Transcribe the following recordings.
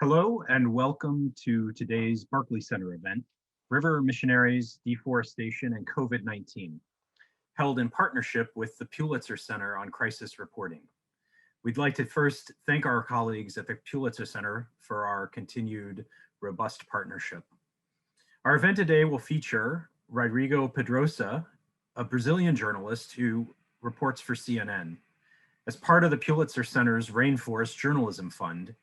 Hello and welcome to today's Berkeley Center event, River Missionaries, Deforestation, and COVID-19, held in partnership with the Pulitzer Center on Crisis Reporting. We'd like to first thank our colleagues at the Pulitzer Center for our continued robust partnership. Our event today will feature Rodrigo Pedrosa, a Brazilian journalist who reports for CNN. As part of the Pulitzer Center's Rainforest Journalism Fund,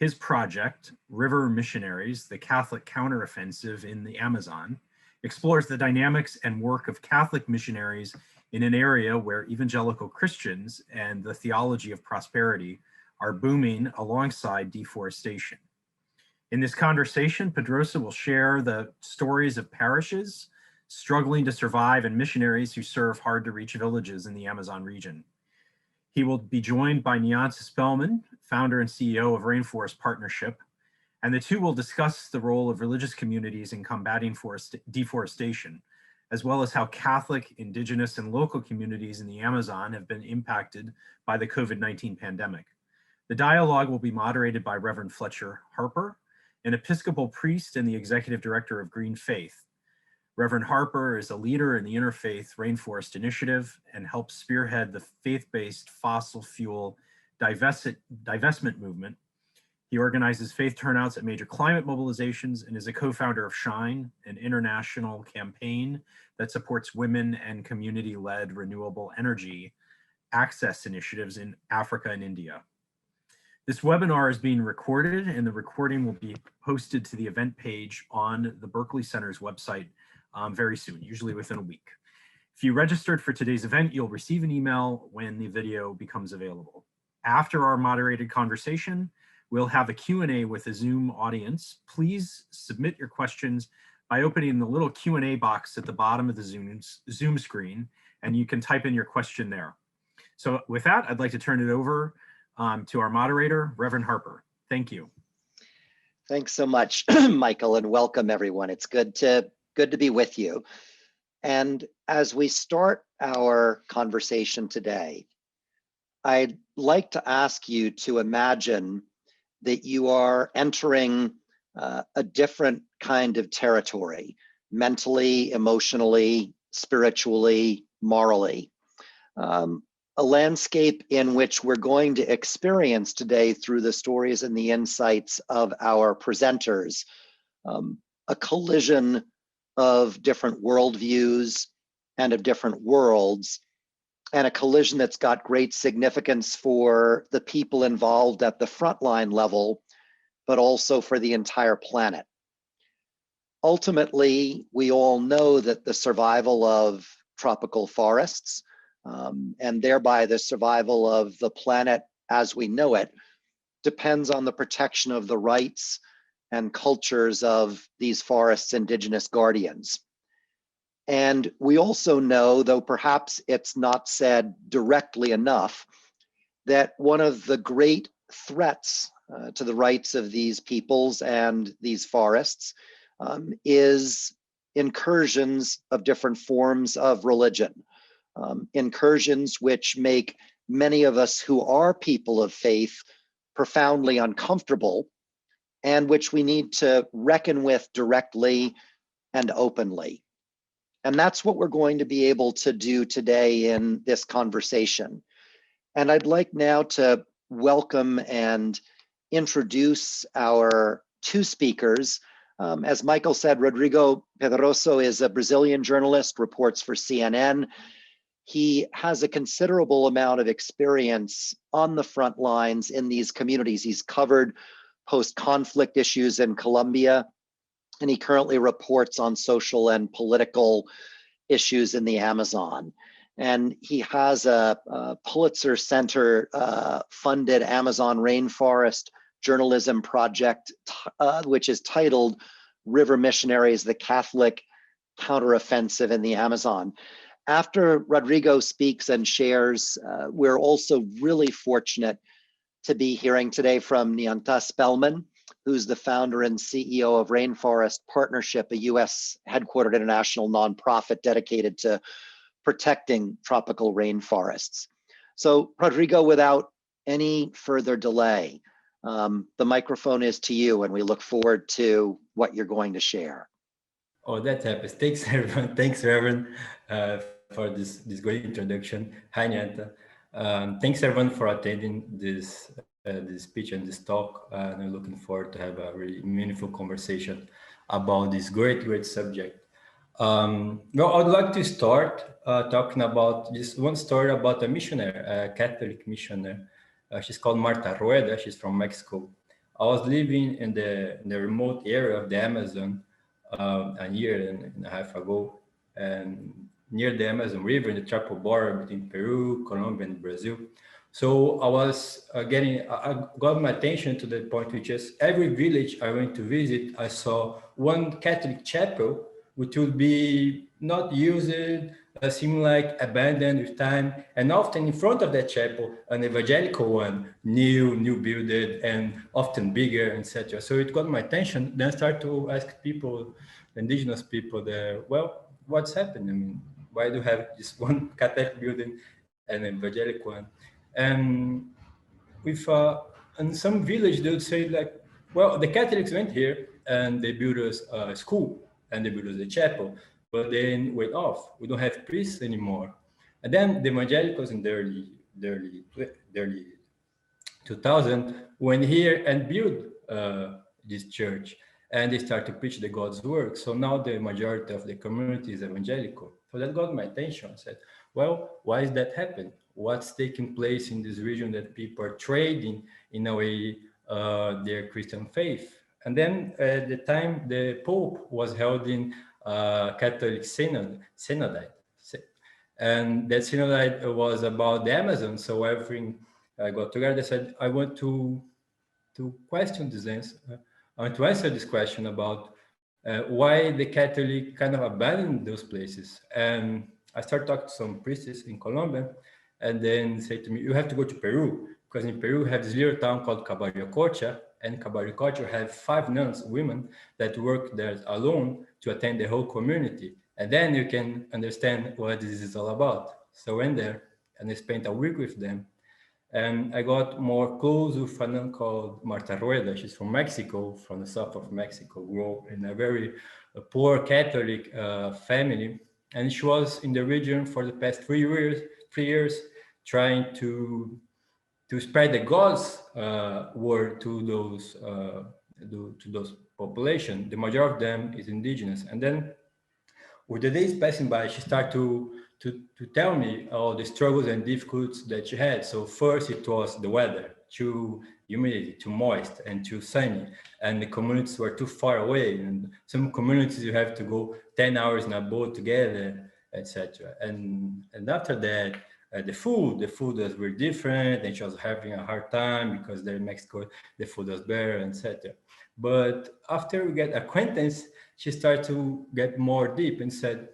his project, River Missionaries, the Catholic Counteroffensive in the Amazon, explores the dynamics and work of Catholic missionaries in an area where evangelical Christians and the theology of prosperity are booming alongside deforestation. In this conversation, Pedrosa will share the stories of parishes struggling to survive and missionaries who serve hard-to-reach villages in the Amazon region. He will be joined by Nyansa Spellman, founder and CEO of Rainforest Partnership, and the two will discuss the role of religious communities in combating deforestation, as well as how Catholic, Indigenous, and local communities in the Amazon have been impacted by the COVID-19 pandemic. The dialogue will be moderated by Reverend Fletcher Harper, an Episcopal priest and the executive director of Green Faith. Reverend Harper is a leader in the Interfaith Rainforest Initiative and helps spearhead the faith-based fossil fuel divestment movement. He organizes faith turnouts at major climate mobilizations and is a co-founder of SHINE, an international campaign that supports women and community-led renewable energy access initiatives in Africa and India. This webinar is being recorded and the recording will be posted to the event page on the Berkeley Center's website very soon, usually within a week. If you registered for today's event, you'll receive an email when the video becomes available. After our moderated conversation, we'll have a Q&A with a Zoom audience. Please submit your questions by opening the little Q&A box at the bottom of the Zoom screen, and you can type in your question there. So with that, I'd like to turn it over to our moderator, Reverend Harper. Thank you. Thanks so much, Michael, and welcome everyone. It's good to be with you. And as we start our conversation today, I'd like to ask you to imagine that you are entering a different kind of territory, mentally, emotionally, spiritually, morally. A landscape in which we're going to experience today through the stories and the insights of our presenters, a collision of different worldviews and of different worlds, and a collision that's got great significance for the people involved at the frontline level, but also for the entire planet. Ultimately, we all know that the survival of tropical forests, and thereby the survival of the planet as we know it, depends on the protection of the rights and cultures of these forests' indigenous guardians. And we also know, though perhaps it's not said directly enough, that one of the great threats to the rights of these peoples and these forests is incursions of different forms of religion, incursions which make many of us who are people of faith profoundly uncomfortable, and which we need to reckon with directly and openly. And that's what we're going to be able to do today in this conversation. And I'd like now to welcome and introduce our two speakers. As Michael said, Rodrigo Pedrosa is a Brazilian journalist, reports for CNN. He has a considerable amount of experience on the front lines in these communities. He's covered post-conflict issues in Colombia, and he currently reports on social and political issues in the Amazon. And he has a Pulitzer Center funded Amazon rainforest journalism project, which is titled River Missionaries, the Catholic Counteroffensive in the Amazon. After Rodrigo speaks and shares, we're also really fortunate to be hearing today from Nyansa Spellman, who's the founder and CEO of Rainforest Partnership, a US headquartered international nonprofit dedicated to protecting tropical rainforests. So Rodrigo, without any further delay, The microphone is to you, and we look forward to what you're going to share. Oh, that happens. Thanks, everyone. Thanks, Reverend, for this great introduction. Hi, Nyanta. Thanks, everyone, for attending this speech and this talk. And I'm looking forward to have a really meaningful conversation about this great subject. Well, I'd like to start talking about just one story about a missionary, a Catholic missionary. She's called Marta Rueda. She's from Mexico. I was living in the remote area of the Amazon a year and a half ago, and near the Amazon River in the triple border between Peru, Colombia, and Brazil. So I was I got my attention to the point which is every village I went to visit, I saw one Catholic chapel which would be not used, seem like abandoned with time, and often in front of that chapel, an evangelical one, new builded, and often bigger, etc. So it got my attention. Then I started to ask people, indigenous people, well, what's happened? I mean, why do you have this one Catholic building and an evangelical one? And with in some village, they would say like, well, the Catholics went here and they built us a school and they built us a chapel, but then went off. We don't have priests anymore. And then the evangelicals in the early 2000 went here and built this church, and they started to preach the God's work. So now the majority of the community is evangelical. So that got my attention. I said, well, why is that happening? What's taking place in this region that people are trading in a way their Christian faith? And then at the time, the Pope was held in Catholic synodite. And that synodite was about the Amazon. So everything got together. They said, I want to question this answer. I want to answer this question about why the Catholic kind of abandoned those places. And I started talking to some priests in Colombia, and then say to me, you have to go to Peru, because in Peru we have this little town called Cabariococha, and Cabariococha have 5 nuns, women, that work there alone to attend the whole community. And then you can understand what this is all about. So I went there and I spent a week with them. And I got more close with a nun called Marta Rueda. She's from Mexico, from the south of Mexico, grew up in a very poor Catholic family. And she was in the region for the past 3 years, trying to spread the God's word to those population. The majority of them is indigenous. And then with the days passing by, she started to tell me all the struggles and difficulties that she had. So first it was the weather, too humidity, too moist and too sunny, and the communities were too far away. And some communities you have to go 10 hours in a boat together, etc. And after that, the food was very different, and she was having a hard time because there in Mexico the food was better, etc. But after we get acquaintance, she started to get more deep and said,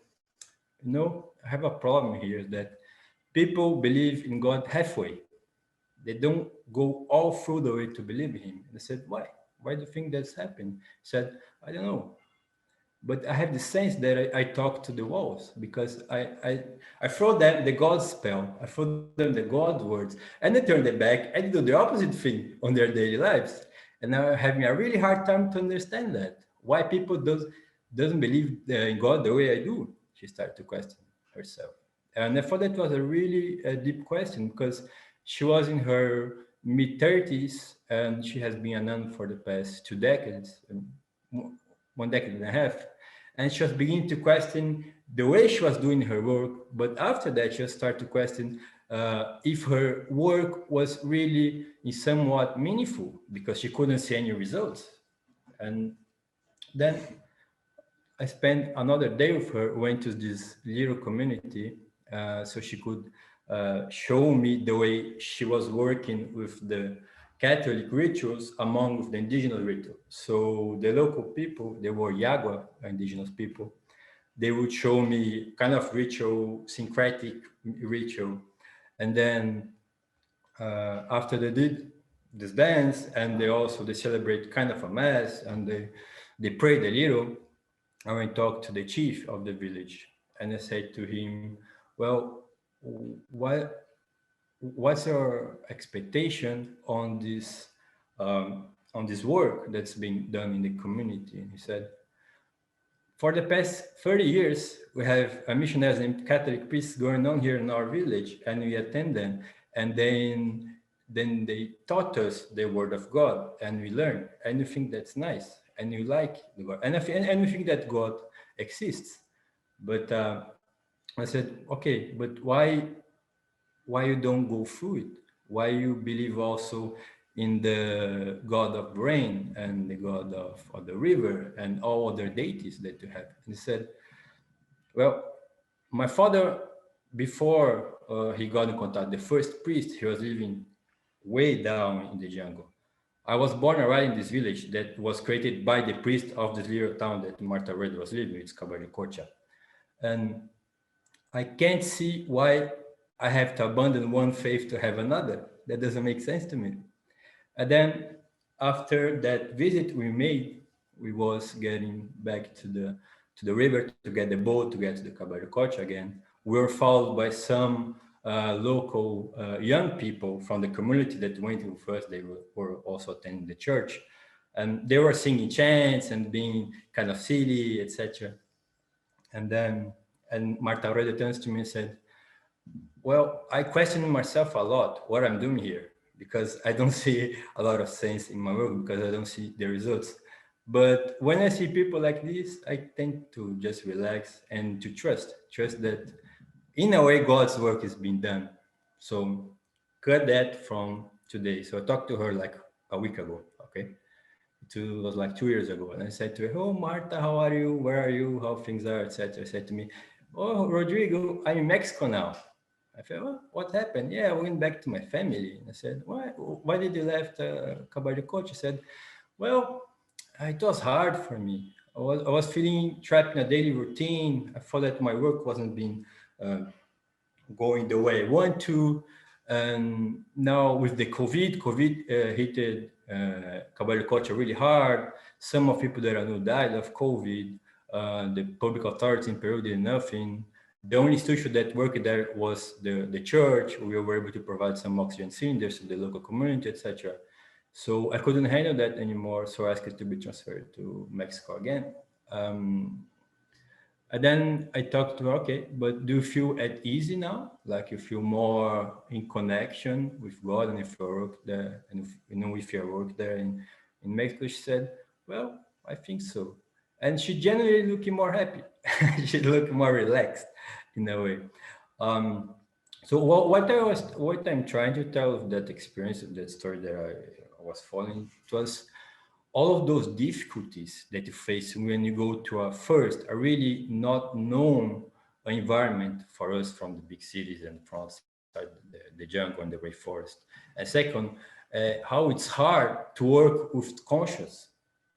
you know, I have a problem here that people believe in God halfway. They don't go all through the way to believe in him. And I said, why? Why do you think that's happened? She said, I don't know. But I have the sense that I talk to the walls, because I throw them the God spell, I throw them the God words, and they turn their back and do the opposite thing on their daily lives. And now I'm having a really hard time to understand that. Why people doesn't believe in God the way I do. She started to question herself. And I thought that was a really deep question, because she was in her mid-30s and she has been a nun for the past 2 decades, 1 decade and a half. And she was beginning to question the way she was doing her work. But after that, she started to question if her work was really somewhat meaningful, because she couldn't see any results. And then I spent another day with her, went to this little community so she could show me the way she was working with the Catholic rituals among the indigenous rituals. So the local people, they were Yagua, indigenous people, they would show me kind of ritual, syncretic ritual. And then after they did this dance, and they celebrate kind of a mass, and they prayed a little, I went and talked to the chief of the village, and I said to him, well, what's your expectation on this on this work that's being done in the community. And he said, for the past 30 years, we have a missionaries and Catholic priests going on here in our village, and we attend them. And then they taught us the word of God, and we learn, and we think that's nice, and we like the God, and we think that God exists. But I said, okay, but why you don't go through it? Why you believe also in the God of rain and the God of the river and all other deities that you have? And he said, well, my father, before he got in contact, the first priest, he was living way down in the jungle. I was born right in this village that was created by the priest of this little town that Marta Red was living. It's Kabardikocha. And I can't see why I have to abandon one faith to have another. That doesn't make sense to me. And then after that visit we made, we was getting back to the river to get the boat to get to the Kabardikocha again. We were followed by some local young people from the community that went with us. They were also attending the church, and they were singing chants and being kind of silly, etc. And Marta Aurelio turns to me and said, well, I question myself a lot what I'm doing here, because I don't see a lot of sense in my work, because I don't see the results. But when I see people like this, I tend to just relax and to trust that in a way God's work is being done. So cut that from today. So I talked to her like a week ago, okay? It was like 2 years ago. And I said to her, oh, Marta, how are you? Where are you? How things are, etc. She said to me, oh, Rodrigo, I'm in Mexico now. I said, well, what happened? Yeah, I went back to my family. And I said, why did you left Kabardikocha? She said, well, it was hard for me. I was feeling trapped in a daily routine. I thought that my work wasn't being going the way I want to. And now with the COVID hit Kabardikocha really hard. Some of people that I know died of COVID. The public authority in Peru did nothing. The only institution that worked there was the church. We were able to provide some oxygen cylinders to the local community, etc. So I couldn't handle that anymore. So I asked to be transferred to Mexico again. And then I talked to her, okay, but do you feel at easy now? Like you feel more in connection with God and if you work there, and if you work there in Mexico? She said, well, I think so. And she generally looking more happy. She looked more relaxed in a way. So what I'm trying to tell of that experience, of that story that I was following, it was all of those difficulties that you face when you go to a really not known environment for us from the big cities and from outside the jungle and the rainforest. And second, how it's hard to work with conscience.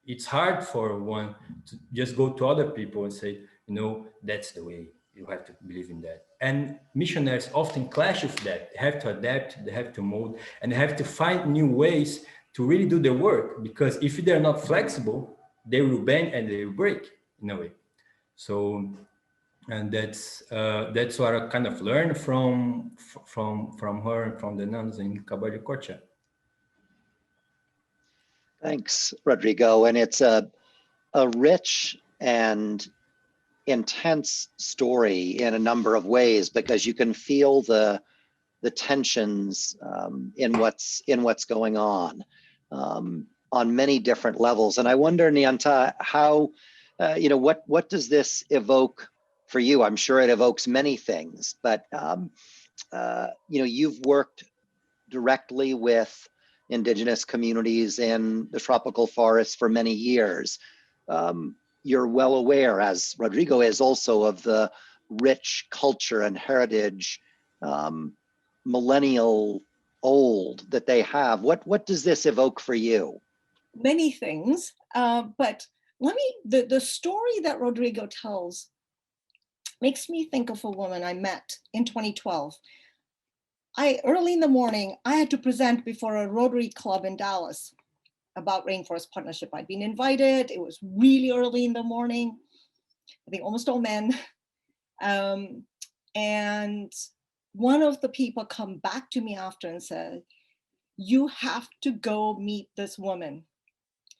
It's hard for one to just go to other people and say, that's the way, you have to believe in that. And missionaries often clash with that. They have to adapt, they have to mold, and they have to find new ways to really do their work, because if they're not flexible, they will bend and they will break in a way. So, and that's what I kind of learned from her and from the nuns in Kabardikocha. Thanks, Rodrigo. And it's a rich and intense story in a number of ways, because you can feel the tensions in what's going on many different levels. And I wonder, Nianta, how what does this evoke for you? I'm sure it evokes many things, but you've worked directly with indigenous communities in the tropical forests for many years. You're well aware, as Rodrigo is also, of the rich culture and heritage, millennial old, that they have. What does this evoke for you? Many things, but the story that Rodrigo tells makes me think of a woman I met in 2012. Early in the morning, I had to present before a Rotary Club in Dallas about Rainforest Partnership. I'd been invited. It was really early in the morning. I think almost all men. And one of the people come back to me after and said, you have to go meet this woman.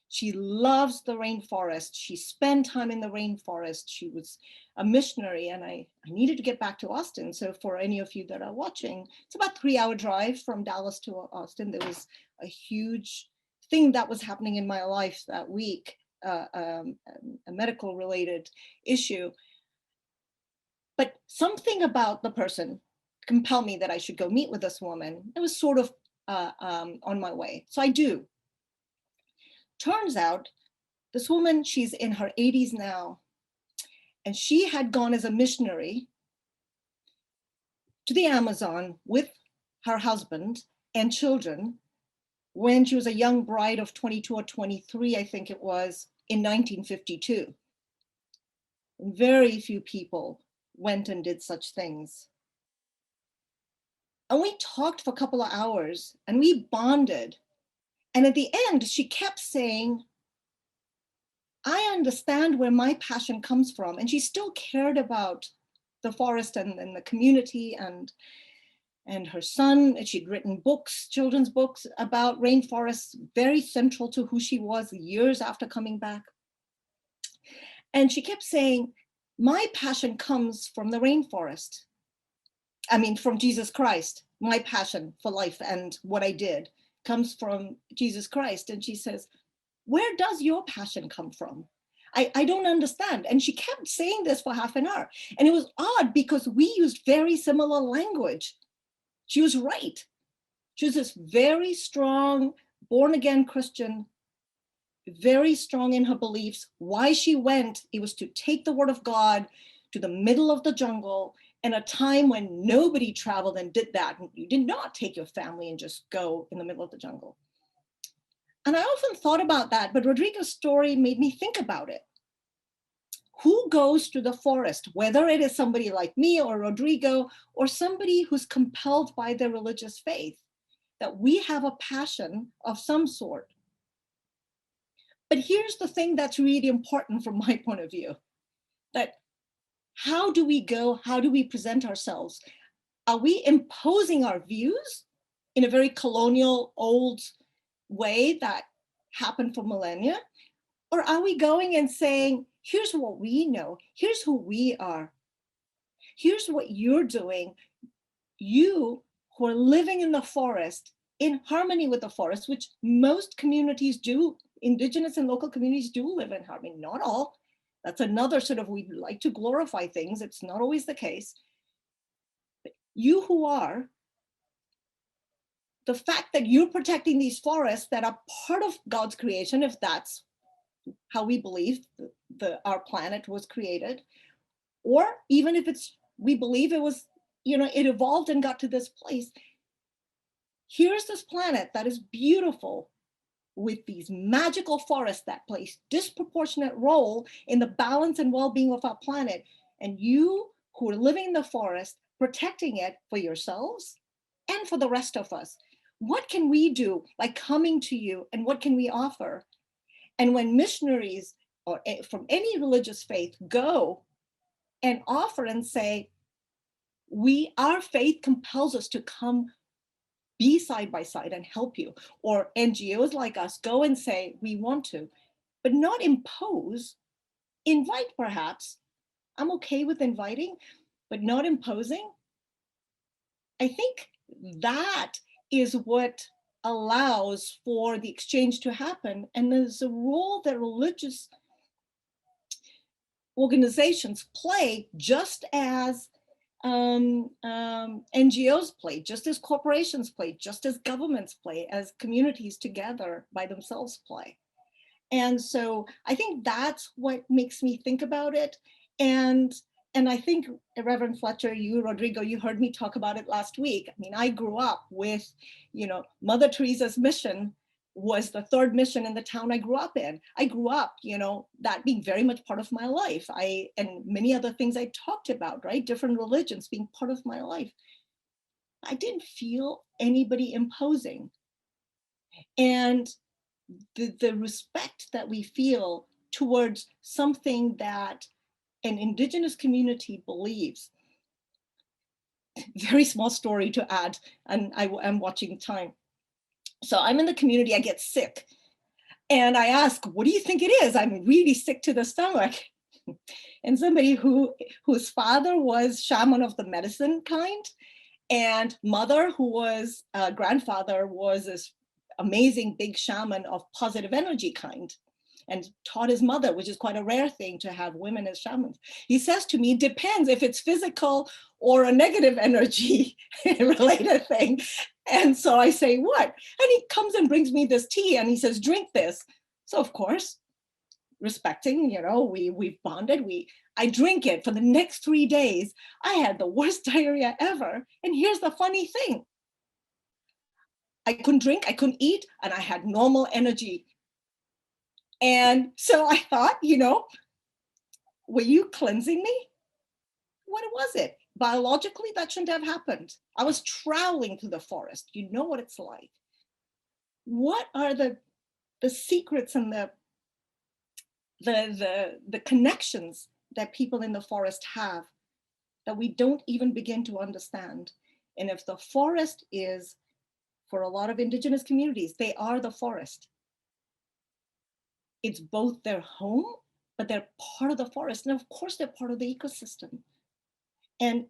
She loves the rainforest. She spent time in the rainforest. She was a missionary, and I needed to get back to Austin. So for any of you that are watching, it's about a 3-hour drive from Dallas to Austin. There was a huge thing that was happening in my life that week, a medical related issue. But something about the person compelled me that I should go meet with this woman. It was sort of on my way. So I do. Turns out this woman, she's in her 80s now, and she had gone as a missionary to the Amazon with her husband and children when she was a young bride of 22 or 23, I think it was, in 1952. And very few people went and did such things. And we talked for a couple of hours and we bonded. And at the end, she kept saying, I understand where my passion comes from. And she still cared about the forest and the community and her son. She'd written books, children's books about rainforests, very central to who she was years after coming back. And she kept saying, my passion comes from the rainforest. I mean, from Jesus Christ. My passion for life and what I did comes from Jesus Christ. And she says, where does your passion come from? I don't understand. And she kept saying this for half an hour. And it was odd because we used very similar language. She was right. She was this very strong, born again Christian, very strong in her beliefs. Why she went, it was to take the word of God to the middle of the jungle in a time when nobody traveled and did that. You did not take your family and just go in the middle of the jungle. And I often thought about that, but Rodrigo's story made me think about it. Who goes to the forest, whether it is somebody like me or Rodrigo, or somebody who's compelled by their religious faith, that we have a passion of some sort. But here's the thing that's really important from my point of view, that how do we go? How do we present ourselves? Are we imposing our views in a very colonial, old way that happened for millennia? Or are we going and saying, here's what we know, here's who we are, here's what you're doing, you who are living in the forest, in harmony with the forest, which most communities do, indigenous and local communities do live in harmony, not all. That's another sort of, we like to glorify things, it's not always the case. But you who are, the fact that you're protecting these forests that are part of God's creation, if that's how we believe our planet was created, or even if we believe it was, it evolved and got to this place. Here's this planet that is beautiful with these magical forests that play disproportionate role in the balance and well-being of our planet. And you who are living in the forest, protecting it for yourselves and for the rest of us. What can we do by coming to you, and what can we offer? And when missionaries or from any religious faith go and offer and say, our faith compels us to come be side by side and help you, or NGOs like us go and say, we want to, but not impose, invite perhaps. I'm okay with inviting, but not imposing. I think that is what allows for the exchange to happen. And there's a role that religious organizations play, just as NGOs play, just as corporations play, just as governments play, as communities together by themselves play. And so I think that's what makes me think about it. And I think, Reverend Fletcher, you, Rodrigo, you heard me talk about it last week. I mean, I grew up with, Mother Teresa's mission was the third mission in the town I grew up in. I grew up, that being very much part of my life. And many other things I talked about, right? Different religions being part of my life. I didn't feel anybody imposing. And the respect that we feel towards something that an indigenous community believes. Very small story to add, and I'm watching time. So I'm in the community, I get sick. And I ask, what do you think it is? I'm really sick to the stomach. And somebody whose father was shaman of the medicine kind, and mother, who was grandfather, was this amazing big shaman of positive energy kind, and taught his mother, which is quite a rare thing to have women as shamans. He says to me, depends if it's physical or a negative energy related thing. And so I say, what? And he comes and brings me this tea and he says, drink this. So of course, respecting, we've bonded, I drink it. For the next 3 days, I had the worst diarrhea ever. And here's the funny thing. I couldn't drink, I couldn't eat, and I had normal energy. And so I thought, were you cleansing me? What was it? Biologically, that shouldn't have happened. I was troweling through the forest. You know what it's like. What are the secrets and the connections that people in the forest have that we don't even begin to understand? And if the forest is, for a lot of indigenous communities, they are the forest. It's both their home, but they're part of the forest. And of course, they're part of the ecosystem. And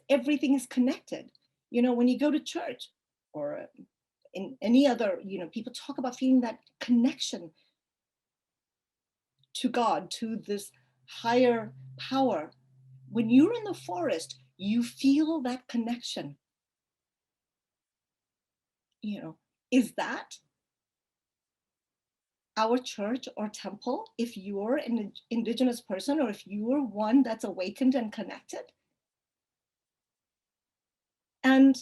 everything is connected. When you go to church or in any other, people talk about feeling that connection to God, to this higher power. When you're in the forest, you feel that connection. Is that our church or temple if you're an indigenous person, or if you're one that's awakened and connected? And,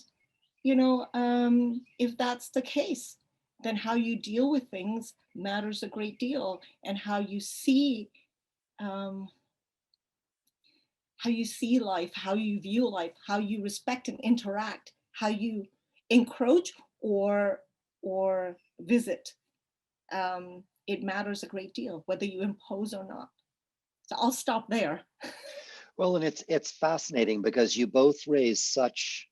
if that's the case, then how you deal with things matters a great deal, and how you see life, how you view life, how you respect and interact, how you encroach or visit. It matters a great deal, whether you impose or not. So I'll stop there. Well, and it's fascinating because you both raise such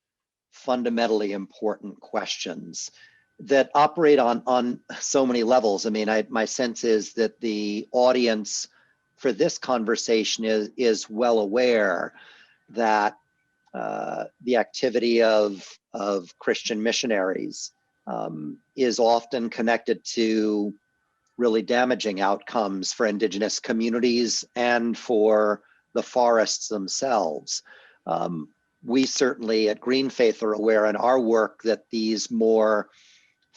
fundamentally important questions that operate on so many levels. I mean, my sense is that the audience for this conversation is well aware that the activity of Christian missionaries is often connected to really damaging outcomes for indigenous communities and for the forests themselves. We certainly at Green Faith are aware in our work that these more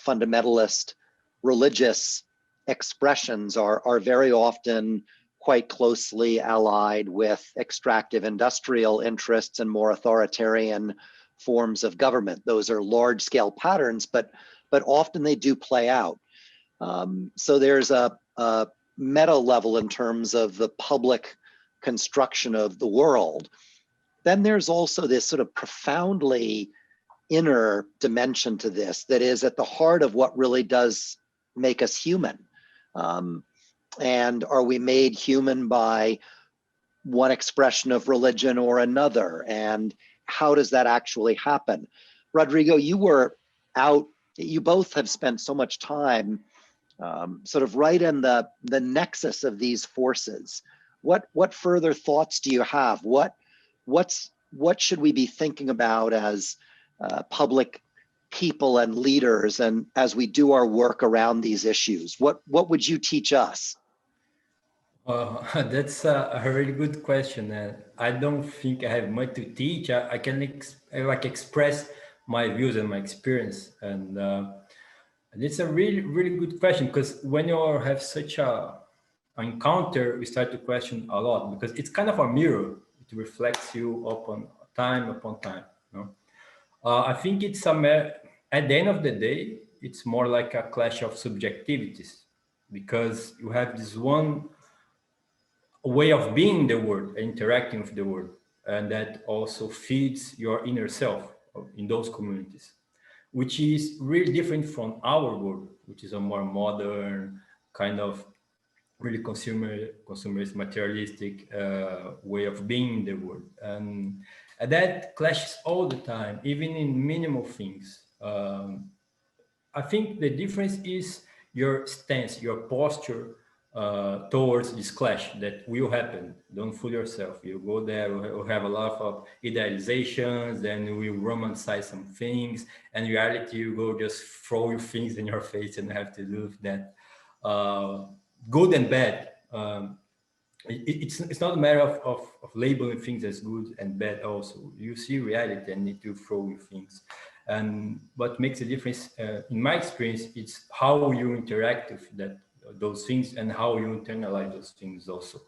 fundamentalist religious expressions are very often quite closely allied with extractive industrial interests and more authoritarian forms of government. Those are large-scale patterns, but often they do play out. So there's a meta level in terms of the public construction of the world. Then there's also this sort of profoundly inner dimension to this that is at the heart of what really does make us human. And are we made human by one expression of religion or another? And how does that actually happen? Rodrigo, you both have spent so much time sort of right in the nexus of these forces. What further thoughts do you have? What should we be thinking about as public people and leaders, and as we do our work around these issues? What would you teach us? That's a really good question, and I don't think I have much to teach. I can express my views and my experience, and it's a really good question, because when you have such an encounter, we start to question a lot, because it's kind of a mirror. It reflects you upon time. I think it's at the end of the day, it's more like a clash of subjectivities, because you have this one way of being in the world, interacting with the world, and that also feeds your inner self in those communities, which is really different from our world, which is a more modern kind of really consumerist, materialistic way of being in the world, and that clashes all the time, even in minimal things. I think the difference is your stance, your posture towards this clash that will happen. Don't fool yourself. You go there, we'll have a lot of idealizations, then we romanticize some things, and in reality, you go just throw your things in your face and have to do with that. Good and bad. It's not a matter of labeling things as good and bad also. You see reality and need to throw things. And what makes a difference, in my experience, it's how you interact with those things and how you internalize those things also.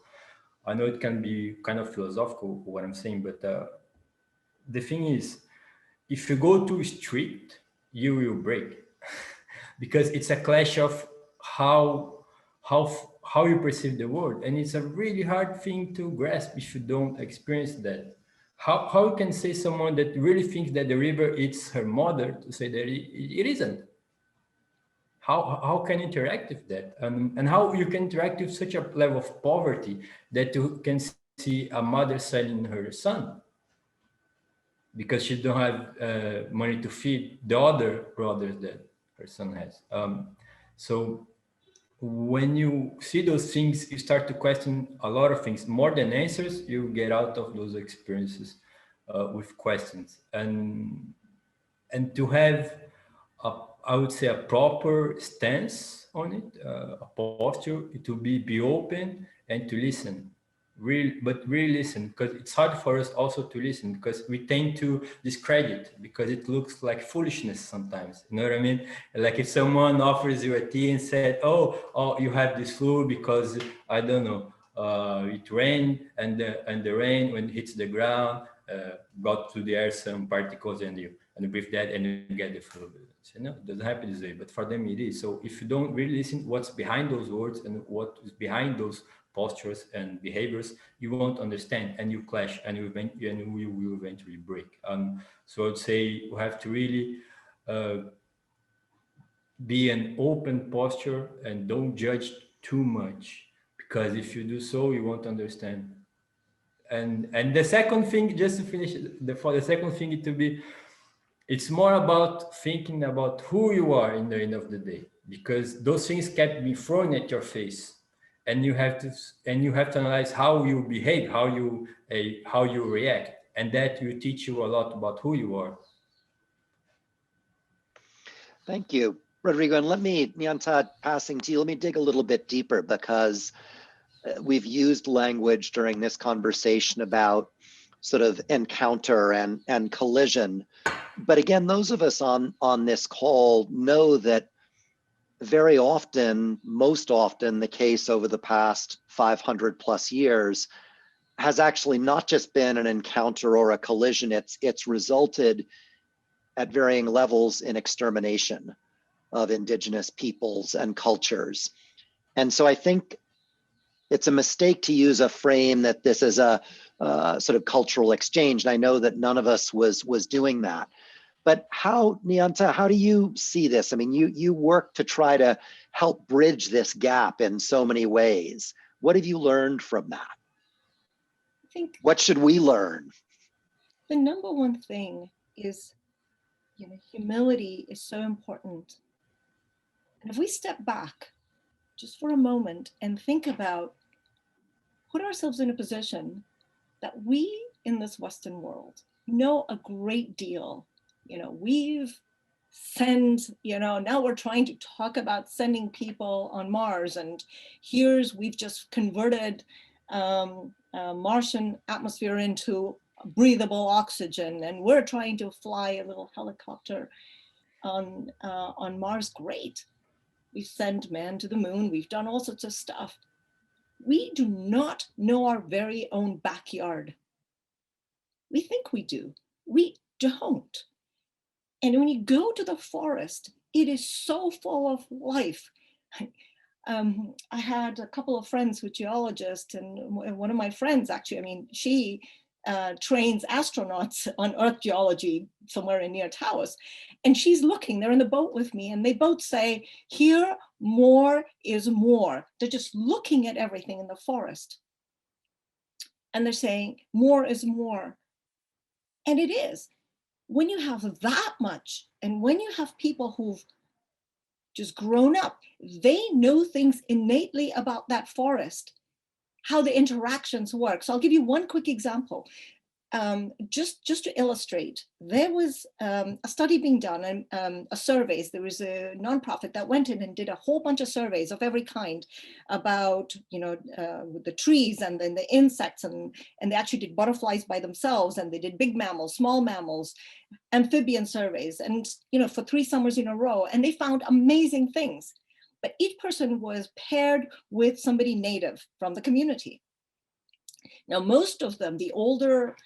I know it can be kind of philosophical what I'm saying, but the thing is, if you go too strict, you will break because it's a clash of how you perceive the world, and it's a really hard thing to grasp if you don't experience that. How you can say someone that really thinks that the river is her mother to say that it isn't? How can you interact with that, and how you can interact with such a level of poverty that you can see a mother selling her son because she don't have money to feed the other brothers that her son has. So when you see those things, you start to question a lot of things. More than answers, you get out of those experiences with questions, and to have I would say a proper stance on it, a posture to be open and to listen. But really listen, because it's hard for us also to listen because we tend to discredit because it looks like foolishness sometimes. You know what I mean? Like if someone offers you a tea and said, "Oh, you have this flu because I don't know, it rained and the rain when it hits the ground got to the air some particles and you breathe that and you get the flu." So, no, it doesn't happen this way, but for them it is. So if you don't really listen what's behind those words and what is behind those postures and behaviors, you won't understand and you clash and you will eventually break. So I'd say you have to really be an open posture and don't judge too much, because if you do so, you won't understand. And the second thing, just to finish, for the second thing, it's more about thinking about who you are in the end of the day, because those things kept being thrown at your face, and you have to analyze how you behave, how you react, and that will teach you a lot about who you are. Thank you, Rodrigo. And let me, Nyanta, passing to you, let me dig a little bit deeper because we've used language during this conversation about sort of encounter and collision. But again, those of us on this call know that very often, most often, the case over the past 500 plus years has actually not just been an encounter or a collision, it's resulted at varying levels in extermination of indigenous peoples and cultures. And so I think it's a mistake to use a frame that this is a sort of cultural exchange. And I know that none of us was doing that. But how, Nyanta, how do you see this? I mean, you work to try to help bridge this gap in so many ways. What have you learned from that? I think what should we learn? The number one thing is, humility is so important. And if we step back just for a moment and think about, put ourselves in a position that we in this Western world know a great deal. We've now we're trying to talk about sending people on Mars, and we've just converted Martian atmosphere into breathable oxygen, and we're trying to fly a little helicopter on Mars. Great. We've sent man to the moon. We've done all sorts of stuff. We do not know our very own backyard. We think we do. We don't. And when you go to the forest, it is so full of life. I had a couple of friends who are geologists, and one of my friends, actually, she trains astronauts on Earth geology somewhere near Taos. And she's looking, they're in the boat with me, and they both say, here, more is more. They're just looking at everything in the forest. And they're saying, more is more. And it is. When you have that much, and when you have people who've just grown up. They know things innately about that forest, how the interactions work. So I'll give you one quick example. Just to illustrate, there was a study being done and surveys. There was a nonprofit that went in and did a whole bunch of surveys of every kind about, the trees and then the insects, and they actually did butterflies by themselves, and they did big mammals, small mammals, amphibian surveys, and for 3 summers in a row, and they found amazing things. But each person was paired with somebody native from the community. Now, most of them, the older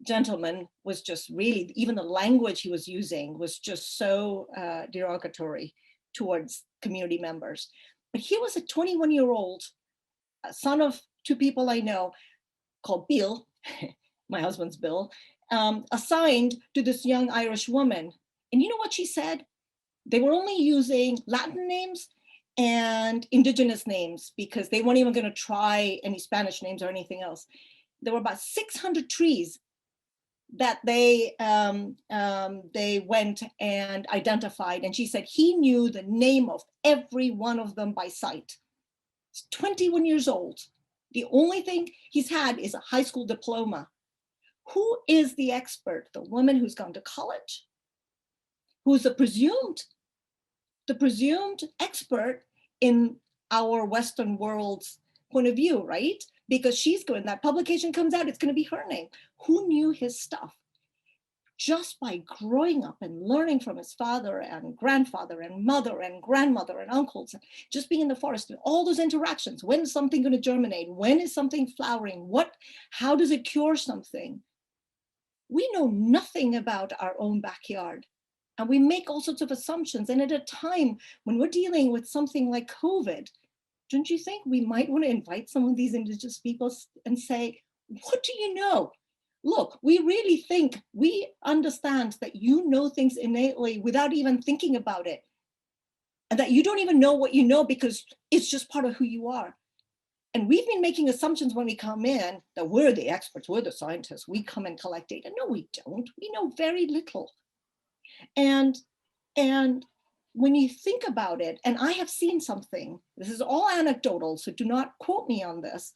gentleman, was just really, even the language he was using was just so derogatory towards community members. But he was a 21-year-old son of 2 people I know, called Bill, my husband's Bill, assigned to this young Irish woman. And you know what she said? They were only using Latin names and indigenous names because they weren't even going to try any Spanish names or anything else. There were about 600 trees that they went and identified. And she said he knew the name of every one of them by sight. He's 21 years old. The only thing he's had is a high school diploma. Who is the expert? The woman who's gone to college, who's the presumed expert in our Western world's point of view, right? Because she's going, that publication comes out, it's going to be her name. Who knew his stuff? Just by growing up and learning from his father and grandfather and mother and grandmother and uncles, just being in the forest and all those interactions. When is something going to germinate? When is something flowering? How does it cure something? We know nothing about our own backyard. And we make all sorts of assumptions. And at a time when we're dealing with something like COVID, don't you think we might want to invite some of these indigenous people and say, what do you know? Look, we really think we understand that you know things innately without even thinking about it. And that you don't even know what you know because it's just part of who you are. And we've been making assumptions when we come in that we're the experts, we're the scientists, we come and collect data. No, we don't. We know very little. And when you think about it, and I have seen something, this is all anecdotal, so do not quote me on this,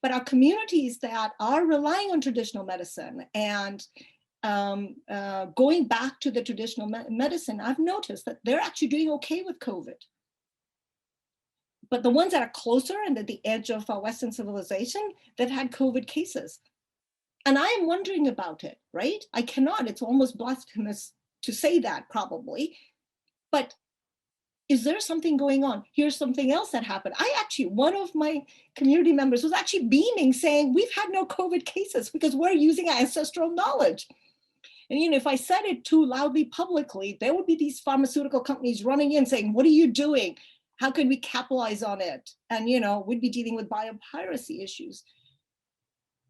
but our communities that are relying on traditional medicine and going back to the traditional medicine, I've noticed that they're actually doing okay with COVID. But the ones that are closer and at the edge of our Western civilization, they've had COVID cases. And I am wondering about it, right? I cannot, it's almost blasphemous to say that probably, but is there something going on? Here's something else that happened. One of my community members was actually beaming saying, we've had no COVID cases because we're using our ancestral knowledge. And if I said it too loudly publicly, there would be these pharmaceutical companies running in saying, what are you doing? How can we capitalize on it? And we'd be dealing with biopiracy issues.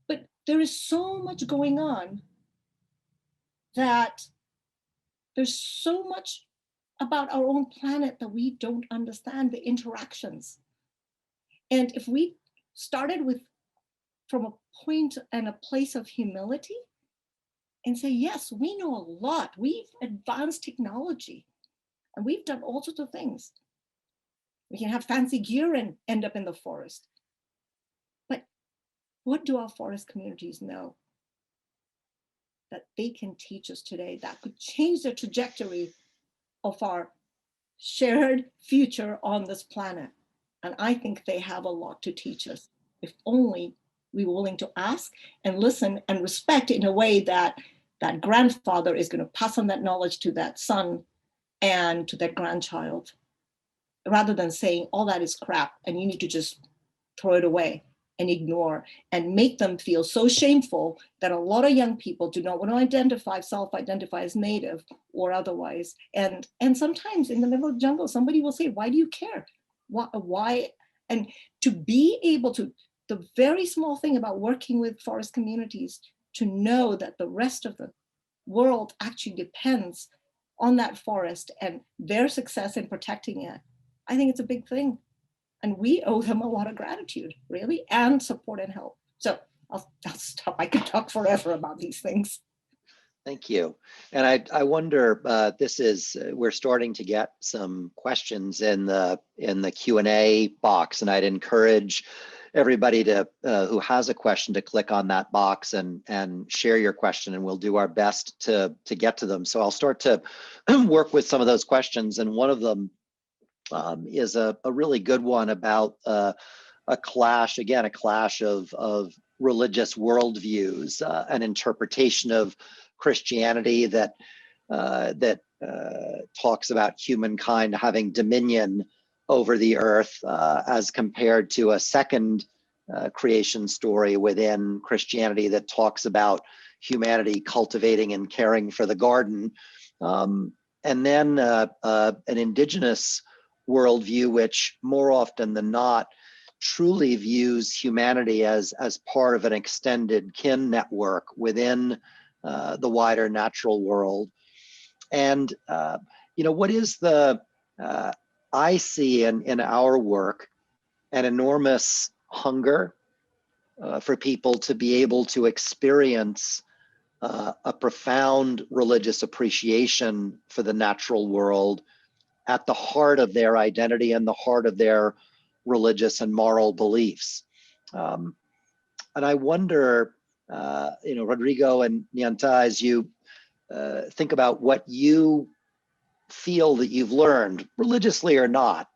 But there is so much going on that there's so much about our own planet that we don't understand the interactions. And if we started from a point and a place of humility and say, yes, we know a lot, we've advanced technology and we've done all sorts of things. We can have fancy gear and end up in the forest. But what do our forest communities know that they can teach us today that could change the trajectory of our shared future on this planet? And I think they have a lot to teach us, if only we were willing to ask and listen and respect in a way that that grandfather is going to pass on that knowledge to that son and to that grandchild, rather than saying all that is crap and you need to just throw it away and ignore and make them feel so shameful that a lot of young people do not want to self-identify as Native or otherwise. And sometimes in the middle of the jungle, somebody will say, why do you care? Why? And to be able to, the very small thing about working with forest communities, to know that the rest of the world actually depends on that forest and their success in protecting it, I think it's a big thing. And we owe them a lot of gratitude, really, and support and help. So I'll stop. I could talk forever about these things. Thank you. And I wonder, we're starting to get some questions in the Q&A box, and I'd encourage everybody to who has a question to click on that box and share your question, and we'll do our best to get to them. So I'll start to work with some of those questions, and one of them is a really good one about a clash of religious worldviews, an interpretation of Christianity that talks about humankind having dominion over the earth, as compared to a second creation story within Christianity that talks about humanity cultivating and caring for the garden, and then an indigenous worldview, which more often than not truly views humanity as part of an extended kin network within the wider natural world. And what is I see in our work an enormous hunger for people to be able to experience a profound religious appreciation for the natural world at the heart of their identity and the heart of their religious and moral beliefs. And I wonder, Rodrigo and Nyanta, as you think about what you feel that you've learned, religiously or not,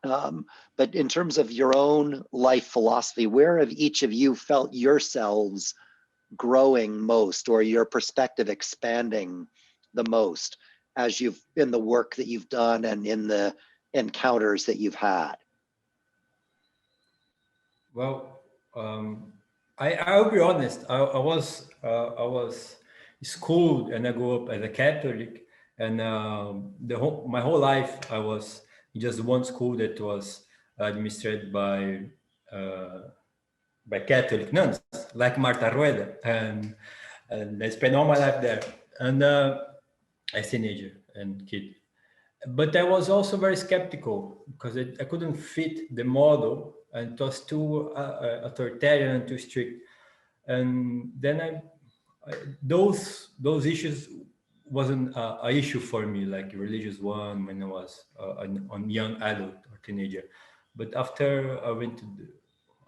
but in terms of your own life philosophy, where have each of you felt yourselves growing most, or your perspective expanding the most as you've in the work that you've done and in the encounters that you've had? Well, I'll be honest. I was schooled and I grew up as a Catholic, and my whole life I was in just one school that was administered by Catholic nuns, like Marta Rueda, and I spent all my life there, and as a teenager and kid. But I was also very skeptical because I couldn't fit the model, and it was too authoritarian and too strict. And then those issues wasn't a issue for me, like religious one, when I was a young adult or teenager. But after I went to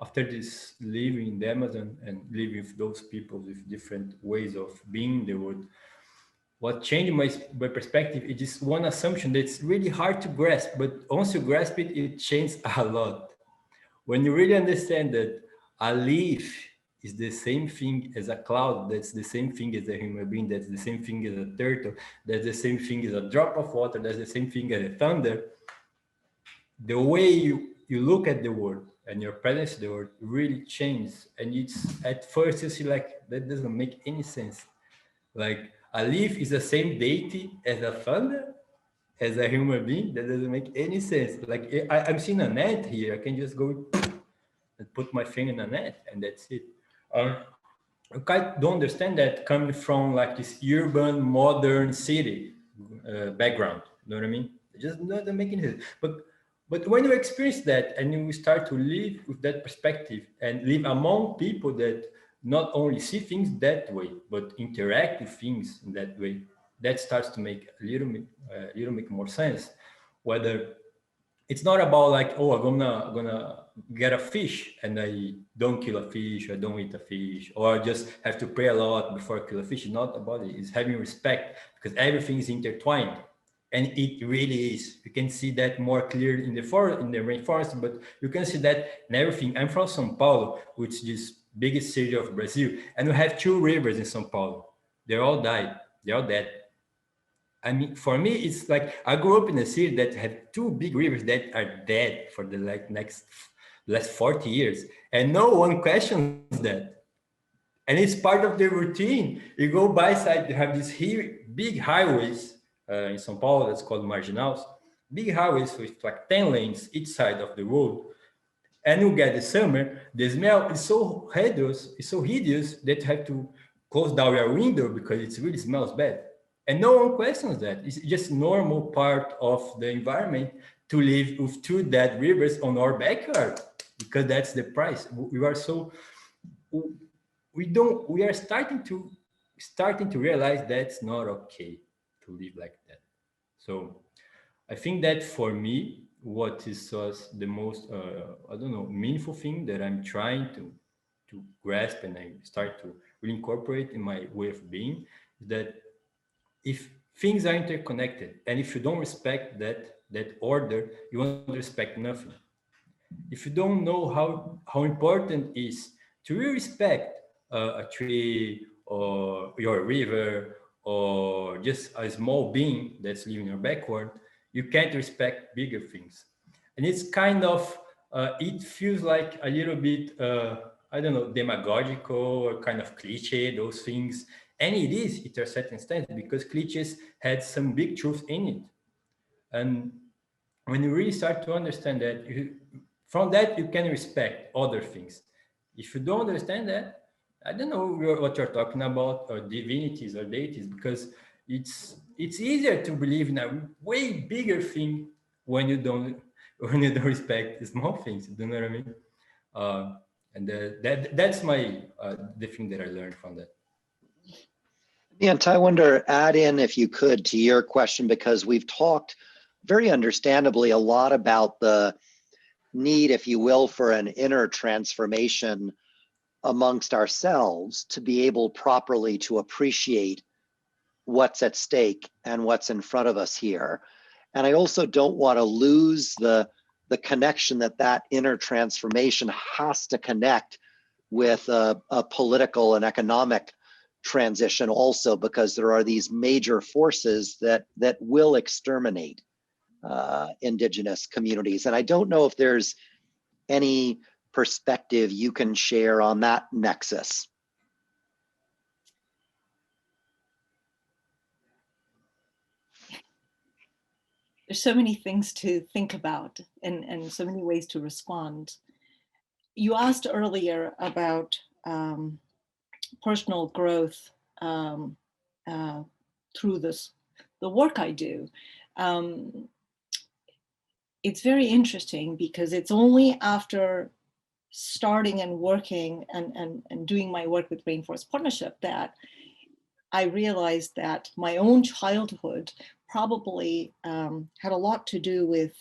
after this living in the Amazon and living with those people with different ways of being in the world, what changed my perspective is just one assumption that's really hard to grasp, but once you grasp it, it changes a lot. When you really understand that a leaf is the same thing as a cloud, that's the same thing as a human being, that's the same thing as a turtle, that's the same thing as a drop of water, that's the same thing as a thunder, the way you look at the world and your presence in the world really changes. And it's at first you see like, that doesn't make any sense. Like a leaf is the same deity as a thunder, as a human being. That doesn't make any sense. Like I'm seeing a net here. I can just go and put my finger in a net and that's it. I don't understand that coming from like this urban, modern city background. You know what I mean? It just doesn't make any sense. But when you experience that and you start to live with that perspective and live among people that not only see things that way, but interact with things in that way, that starts to make a little bit more sense. Whether it's not about like, oh, I'm gonna get a fish and I don't kill a fish, I don't eat a fish, or I just have to pray a lot before I kill a fish. It's not about it. It's having respect because everything is intertwined. And it really is. You can see that more clearly in the rainforest, but you can see that in everything. I'm from São Paulo, which is biggest city of Brazil, and we have 2 rivers in São Paulo. They're all died. They're all dead. I mean, for me, it's like I grew up in a city that had 2 big rivers that are dead for the last 40 years, and no one questions that. And it's part of the routine. You go by side, you have these big highways in São Paulo that's called marginals, big highways with like 10 lanes each side of the road. And you get the summer, the smell is so hideous that you have to close down your window because it really smells bad. And no one questions that. It's just normal part of the environment to live with 2 dead rivers on our backyard because that's the price. We are starting to starting to realize that's not okay to live like that. So I think that for me, what is the most, I don't know, meaningful thing that I'm trying to grasp and I start to really incorporate in my way of being is that if things are interconnected and if you don't respect that order, you won't respect nothing. If you don't know how important it is to really respect a tree or your river or just a small being that's living in your backyard, you can't respect bigger things. And it's kind of, it feels like a little bit, I don't know, demagogical or kind of cliche, those things. And it is to a certain extent because cliches had some big truth in it. And when you really start to understand that, from that you can respect other things. If you don't understand that, I don't know what you're talking about, or divinities or deities, because it's easier to believe in a way bigger thing when you don't when you don't respect the small things. You know what I mean? Uh, and that's my the thing that I learned from that. Yeah, I wonder, add in if you could to your question, because we've talked very understandably a lot about the need, if you will, for an inner transformation amongst ourselves to be able properly to appreciate what's at stake and what's in front of us here. And I also don't want to lose the connection that inner transformation has to connect with a political and economic transition also, because there are these major forces that will exterminate indigenous communities. And I don't know if there's any perspective you can share on that nexus. There's so many things to think about and so many ways to respond. You asked earlier about personal growth through the work I do. It's very interesting because it's only after starting and working and doing my work with Rainforest Partnership that I realized that my own childhood probably had a lot to do with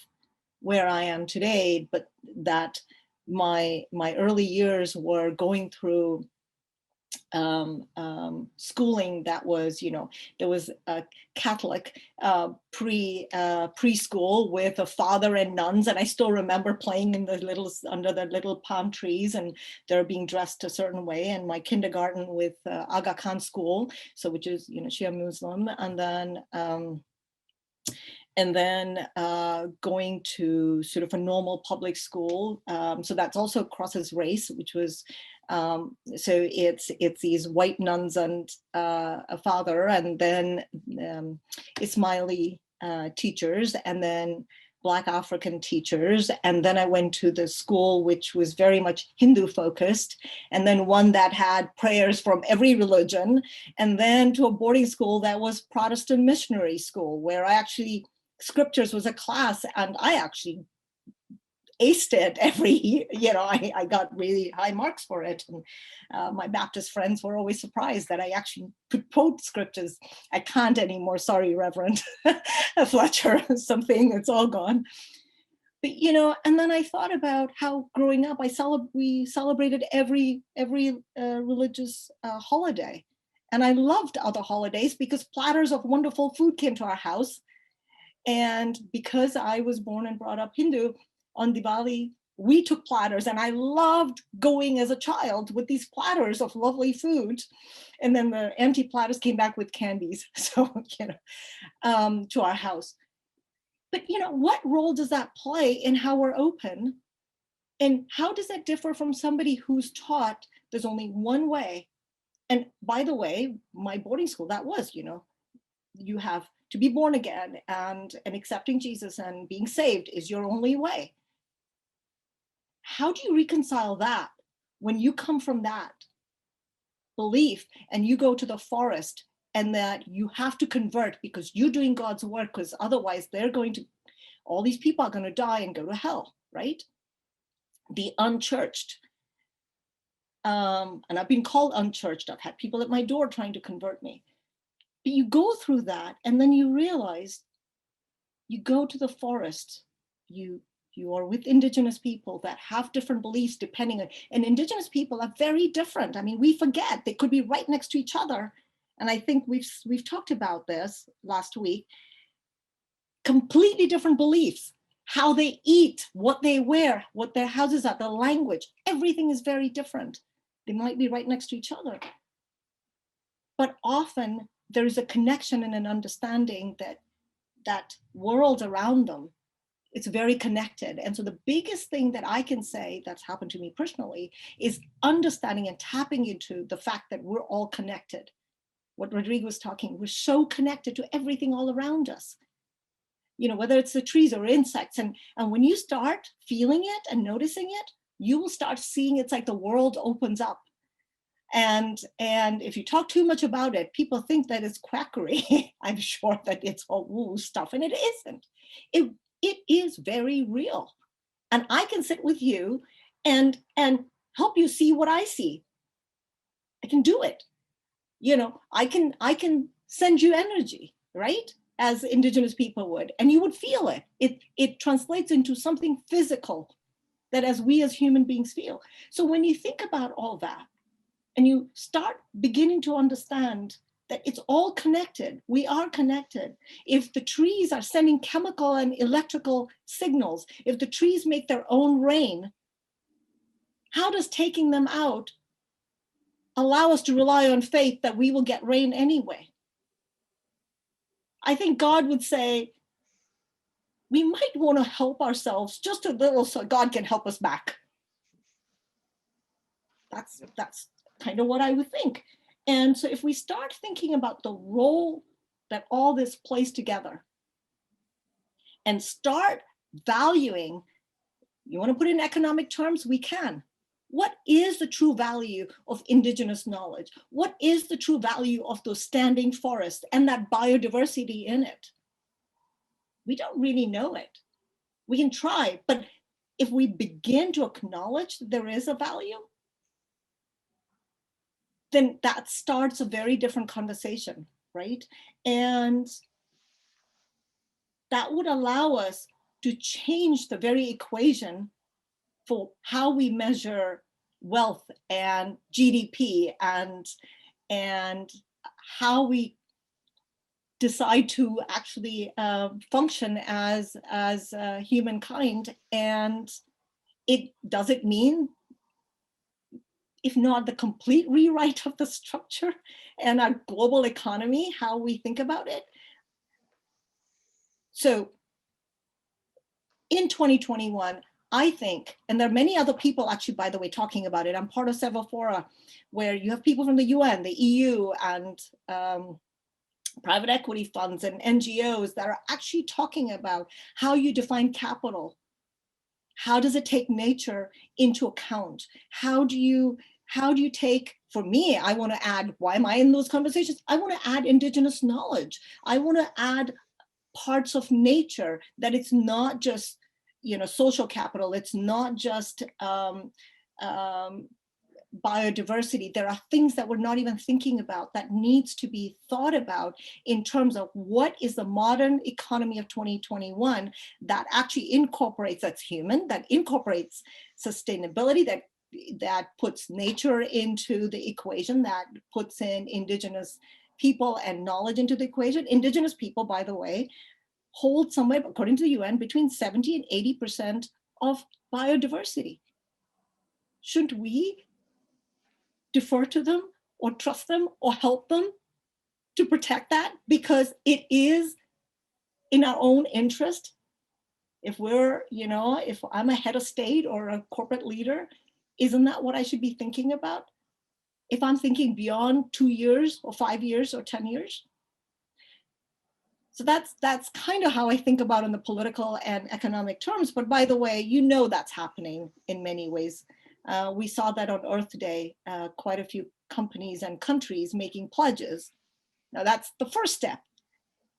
where I am today, but that my early years were going through schooling that was, there was a Catholic preschool with a father and nuns, and I still remember playing in under the little palm trees, and they're being dressed a certain way. And my kindergarten with Aga Khan school, so which is Shia Muslim, and then going to sort of a normal public school. So that's also crosses race, which was, so it's these white nuns and a father, and then Ismaili teachers, and then Black African teachers. And then I went to the school, which was very much Hindu focused, and then one that had prayers from every religion, and then to a boarding school that was Protestant missionary school, where I actually, scriptures was a class, and I actually aced it every year. I got really high marks for it. And my Baptist friends were always surprised that I actually could quote scriptures. I can't anymore. Sorry, Reverend Fletcher, something, it's all gone. But, and then I thought about how growing up, we celebrated every religious holiday. And I loved other holidays because platters of wonderful food came to our house. And because I was born and brought up Hindu, on Diwali, we took platters, and I loved going as a child with these platters of lovely food. And then the empty platters came back with candies, so, to our house. But, what role does that play in how we're open? And how does that differ from somebody who's taught there's only one way? And by the way, my boarding school, that was, you have to be born again, and accepting Jesus and being saved is your only way. How do you reconcile that when you come from that belief and you go to the forest, and that you have to convert because you're doing God's work, because otherwise all these people are going to die and go to hell, right? The unchurched. And I've been called unchurched. I've had people at my door trying to convert me. But you go through that, and then you realize you go to the forest, you are with indigenous people that have different beliefs depending on, and indigenous people are very different. I mean, we forget they could be right next to each other. And I think we've talked about this last week. Completely different beliefs, how they eat, what they wear, what their houses are, the language, everything is very different. They might be right next to each other. But often there is a connection and an understanding that world around them, it's very connected. And so the biggest thing that I can say that's happened to me personally is understanding and tapping into the fact that we're all connected. What Rodrigo was talking, we're so connected to everything all around us. You know, whether it's the trees or insects. And when you start feeling it and noticing it, you will start seeing it's like the world opens up. And if you talk too much about it, people think that it's quackery. I'm sure that it's all woo stuff, and it isn't. It is very real. And I can sit with you and help you see what I see. I can do it. You know, I can send you energy, right? As indigenous people would, and you would feel it. It translates into something physical that as we as human beings feel. So when you think about all that, and you start beginning to understand that it's all connected, we are connected. If the trees are sending chemical and electrical signals, if the trees make their own rain, how does taking them out allow us to rely on faith that we will get rain anyway? I think God would say, we might want to help ourselves just a little so God can help us back. That's kind of what I would think. And so if we start thinking about the role that all this plays together and start valuing, you want to put it in economic terms, we can. What is the true value of indigenous knowledge? What is the true value of those standing forests and that biodiversity in it? We don't really know it. We can try, but if we begin to acknowledge that there is a value, then that starts a very different conversation, right? And that would allow us to change the very equation for how we measure wealth and GDP and how we decide to actually function as humankind. And does it mean, if not the complete rewrite of the structure and our global economy, how we think about it? So in 2021, I think, and there are many other people actually, by the way, talking about it. I'm part of several fora where you have people from the UN, the EU, and private equity funds and NGOs that are actually talking about how you define capital. How does it take nature into account? How do you take, for me, I want to add, why am I in those conversations? I want to add indigenous knowledge. I want to add parts of nature, that it's not just, you know, social capital. It's not just biodiversity. There are things that we're not even thinking about that needs to be thought about in terms of what is the modern economy of 2021 that actually incorporates, that's human, that incorporates sustainability, that puts nature into the equation, that puts in indigenous people and knowledge into the equation. Indigenous people, by the way, hold somewhere, according to the UN, between 70 and 80% of biodiversity. Shouldn't we defer to them or trust them or help them to protect that? Because it is in our own interest. If we're, you know, if I'm a head of state or a corporate leader, isn't that what I should be thinking about? If I'm thinking beyond 2 years or 5 years or 10 years. So that's kind of how I think about in the political and economic terms. But by the way, you know, that's happening in many ways. We saw that on Earth Day, quite a few companies and countries making pledges. Now that's the first step.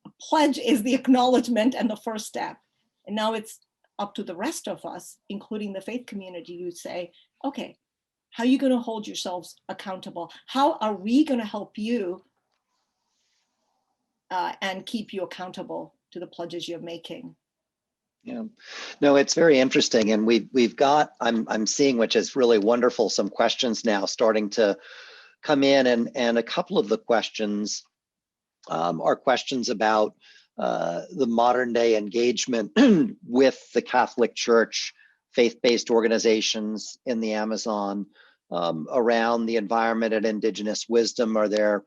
A pledge is the acknowledgement and the first step. And now it's up to the rest of us, including the faith community, to say, okay, How are you going to hold yourselves accountable? How are we going to help you and keep you accountable to the pledges you're making? Yeah, no, it's very interesting, and we've got, I'm seeing, which is really wonderful, some questions now starting to come in, and a couple of the questions are questions about the modern day engagement with the Catholic Church, faith-based organizations in the Amazon, around the environment and indigenous wisdom. Are there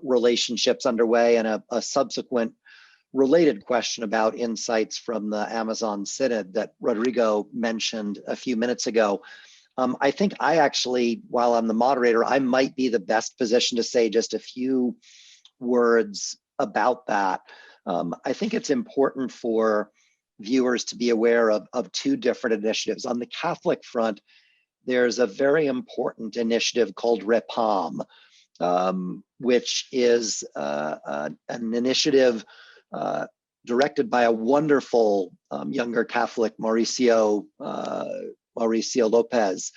relationships underway? And a subsequent related question about insights from the Amazon Synod that Rodrigo mentioned a few minutes ago. I think I actually, while I'm the moderator, I might be the best position to say just a few words about that. I think it's important for viewers to be aware of two different initiatives. On the Catholic front, there's a very important initiative called REPAM, which is an initiative directed by a wonderful younger Catholic, Mauricio Lopez,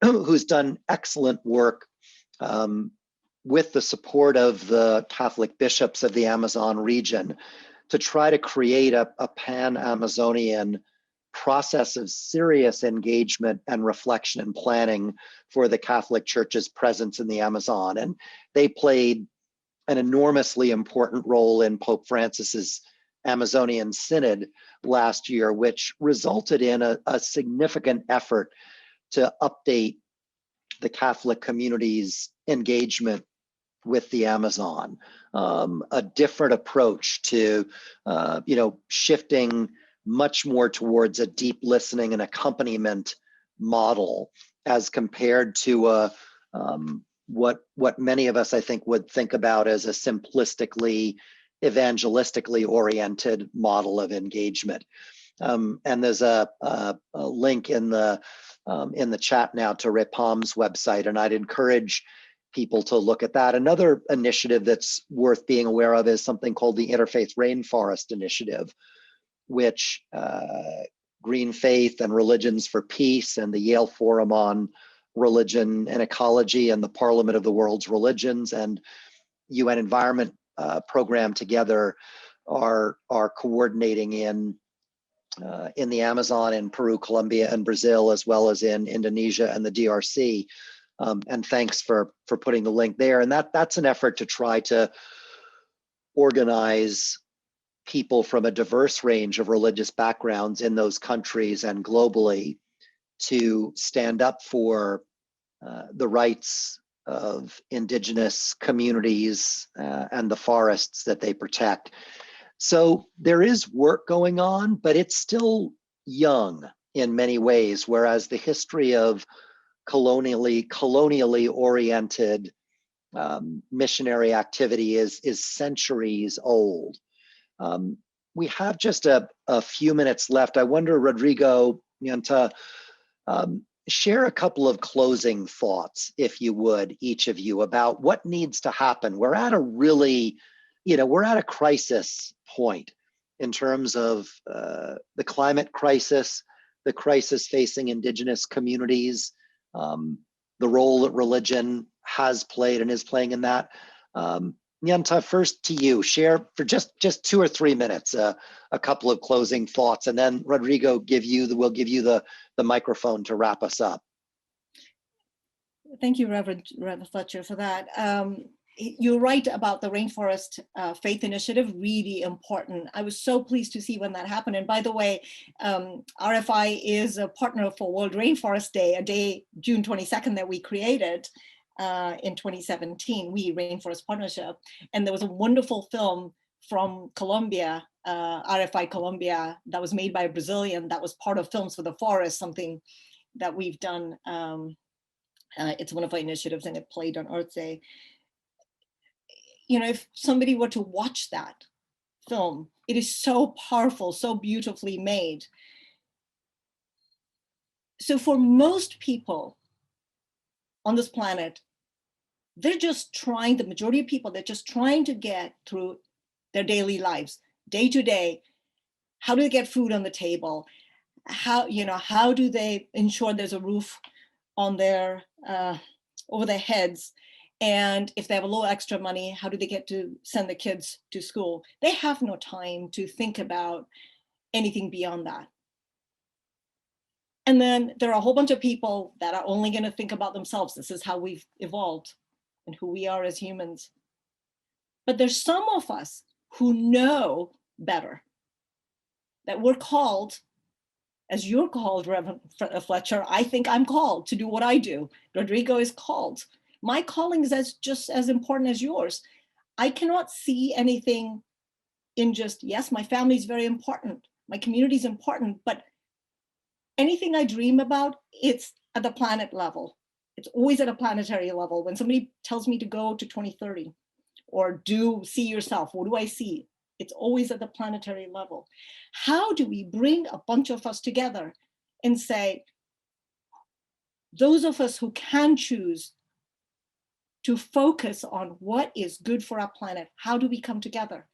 who's done excellent work with the support of the Catholic bishops of the Amazon region to try to create a pan-Amazonian process of serious engagement and reflection and planning for the Catholic Church's presence in the Amazon. And they played an enormously important role in Pope Francis's Amazonian Synod last year, which resulted in a significant effort to update the Catholic community's engagement with the Amazon, a different approach to, shifting much more towards a deep listening and accompaniment model, as compared to what many of us, I think, would think about as a simplistically evangelistically oriented model of engagement. And there's a link in the chat now to REPAM's website, and I'd encourage people to look at that. Another initiative that's worth being aware of is something called the Interfaith Rainforest Initiative, which Green Faith and Religions for Peace and the Yale Forum on Religion and Ecology and the Parliament of the World's Religions and UN Environment Program together are coordinating in the Amazon, in Peru, Colombia, and Brazil, as well as in Indonesia and the DRC. And thanks for putting the link there. And that's an effort to try to organize people from a diverse range of religious backgrounds in those countries and globally to stand up for the rights of indigenous communities and the forests that they protect. So there is work going on, but it's still young in many ways, whereas the history of colonially oriented missionary activity is centuries old. We have just a few minutes left. I wonder, Rodrigo, Nyanta, share a couple of closing thoughts, if you would, each of you, about what needs to happen. We're at a really, we're at a crisis point in terms of the climate crisis, the crisis facing indigenous communities, the role that religion has played and is playing in that. Nyanta, first to you, share for just 2 or 3 minutes, a couple of closing thoughts, and then Rodrigo, we'll give you the microphone to wrap us up. Thank you, Reverend Fletcher, for that. You're right about the Rainforest Faith Initiative, really important. I was so pleased to see when that happened. And by the way, RFI is a partner for World Rainforest Day, a day, June 22nd, that we created in 2017, we Rainforest Partnership. And there was a wonderful film from Colombia, RFI Colombia, that was made by a Brazilian, that was part of Films for the Forest, something that we've done. It's one of our initiatives, and it played on Earth Day. If somebody were to watch that film, it is so powerful, so beautifully made. So for most people on this planet, they're just trying, the majority of people, they're just trying to get through their daily lives, day to day. How do they get food on the table? How do they ensure there's a roof on their over their heads. And if they have a little extra money, how do they get to send the kids to school? They have no time to think about anything beyond that. And then there are a whole bunch of people that are only going to think about themselves. This is how we've evolved and who we are as humans. But there's some of us who know better, that we're called, as you're called, Reverend Fletcher. I think I'm called to do what I do. Rodrigo is called. My calling is just as important as yours. I cannot see anything in just, yes, my family is very important. My community is important, but anything I dream about, it's at the planet level. It's always at a planetary level. When somebody tells me to go to 2030 or do see yourself, what do I see? It's always at the planetary level. How do we bring a bunch of us together and say, those of us who can choose to focus on what is good for our planet, how do we come together?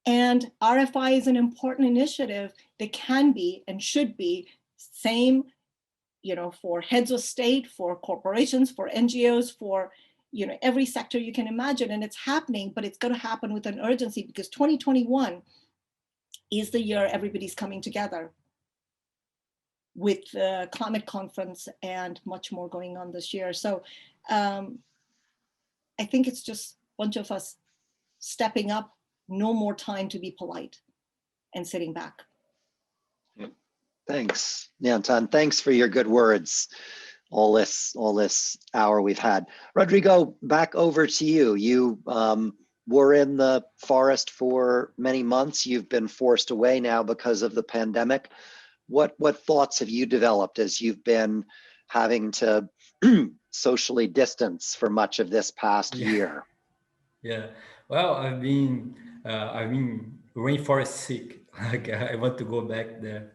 And RFI is an important initiative that can be and should be same, for heads of state, for corporations, for NGOs, for every sector you can imagine. And it's happening, but it's going to happen with an urgency because 2021 is the year everybody's coming together with the climate conference and much more going on this year. So I think it's just a bunch of us stepping up. No more time to be polite and sitting back. Thanks, Nyantan. Thanks for your good words. All this hour we've had. Rodrigo, back over to you. You were in the forest for many months. You've been forced away now because of the pandemic. What thoughts have you developed as you've been having to socially distance for much of this past year? Yeah. Well, I've been rainforest sick. Like I want to go back there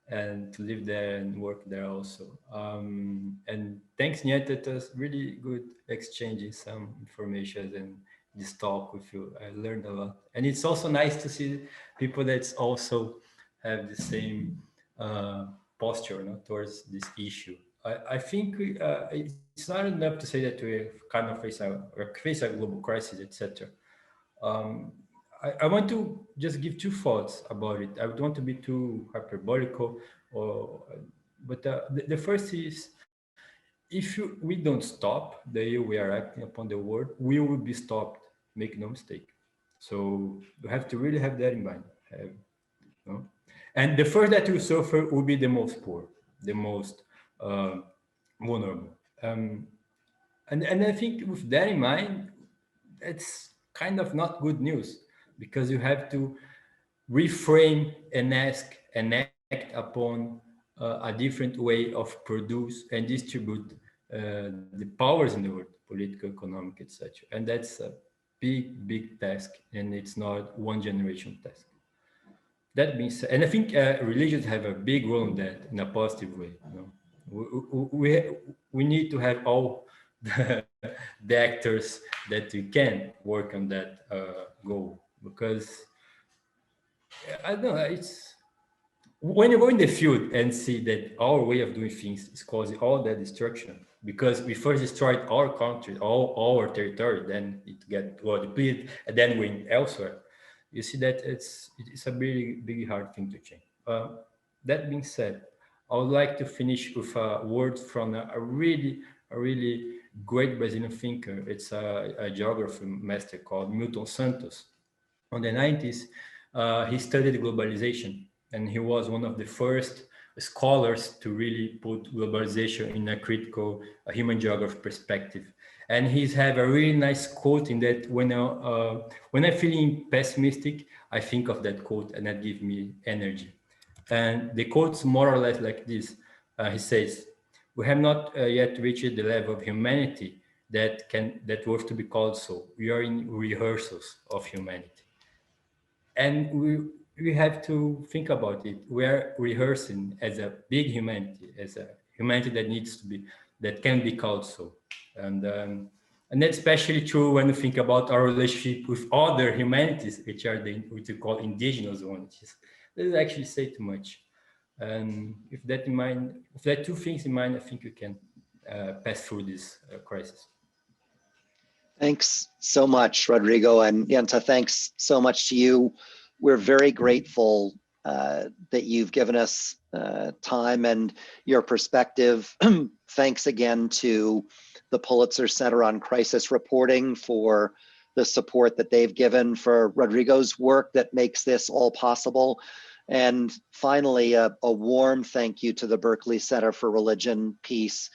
and to live there and work there also. And thanks, Nyeta. It was really good exchanging some information and this talk with you. I learned a lot. And it's also nice to see people that also have the same posture towards this issue. I think it's not enough to say that we kind of face a global crisis, etc. I want to just give two thoughts about it. I don't want to be too hyperbolical, but the first is, if we don't stop the way we are acting upon the world, we will be stopped. Make no mistake. So you have to really have that in mind. And the first that will suffer will be the most poor, the most vulnerable. And I think with that in mind, it's kind of not good news, because you have to reframe and ask and act upon a different way of produce and distribute the powers in the world, political, economic, etc. And that's a big task, and it's not one generation task. That being said, and I think religions have a big role in that, in a positive way. We need to have all the actors that we can work on that goal, because I don't know, it's when you go in the field and see that our way of doing things is causing all that destruction, because we first destroyed our country, all our territory, then it get depleted, and then went elsewhere. You see that it's a really big hard thing to change. That being said, I would like to finish with a word from a really great Brazilian thinker. It's a geography master called Milton Santos. On the 90s, he studied globalization, and he was one of the first scholars to really put globalization in a critical human geography perspective. And he's have a really nice quote in that when I'm feeling pessimistic, I think of that quote, and that gives me energy. And the quote's more or less like this. He says, "We have not yet reached the level of humanity that worth to be called so. We are in rehearsals of humanity." And we have to think about it. We are rehearsing as a big humanity, as a humanity that needs to be, that can be called so. And that's especially true when you think about our relationship with other humanities, which are which we call indigenous humanities. This actually say too much. And with that in mind, with that two things in mind, I think you can pass through this crisis. Thanks so much, Rodrigo, and Jenta, thanks so much to you. We're very grateful that you've given us time and your perspective. Thanks again to the Pulitzer Center on Crisis Reporting for the support that they've given for Rodrigo's work that makes this all possible. And finally, a warm thank you to the Berkeley Center for Religion, Peace,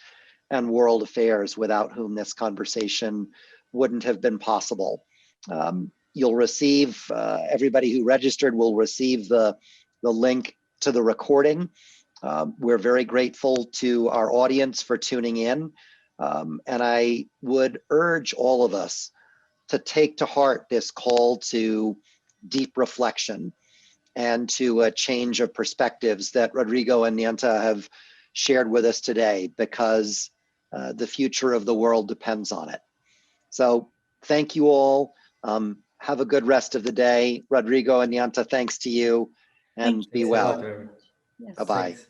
and World Affairs, without whom this conversation wouldn't have been possible. You'll receive, everybody who registered will receive the link to the recording. We're very grateful to our audience for tuning in. And I would urge all of us to take to heart this call to deep reflection and to a change of perspectives that Rodrigo and Jenta have shared with us today, because the future of the world depends on it. So thank you all. Have a good rest of the day. Rodrigo and Jenta, thanks to you, and Thank be you. well. Thanks a lot, Reverend. Yes. Bye-bye. Thanks.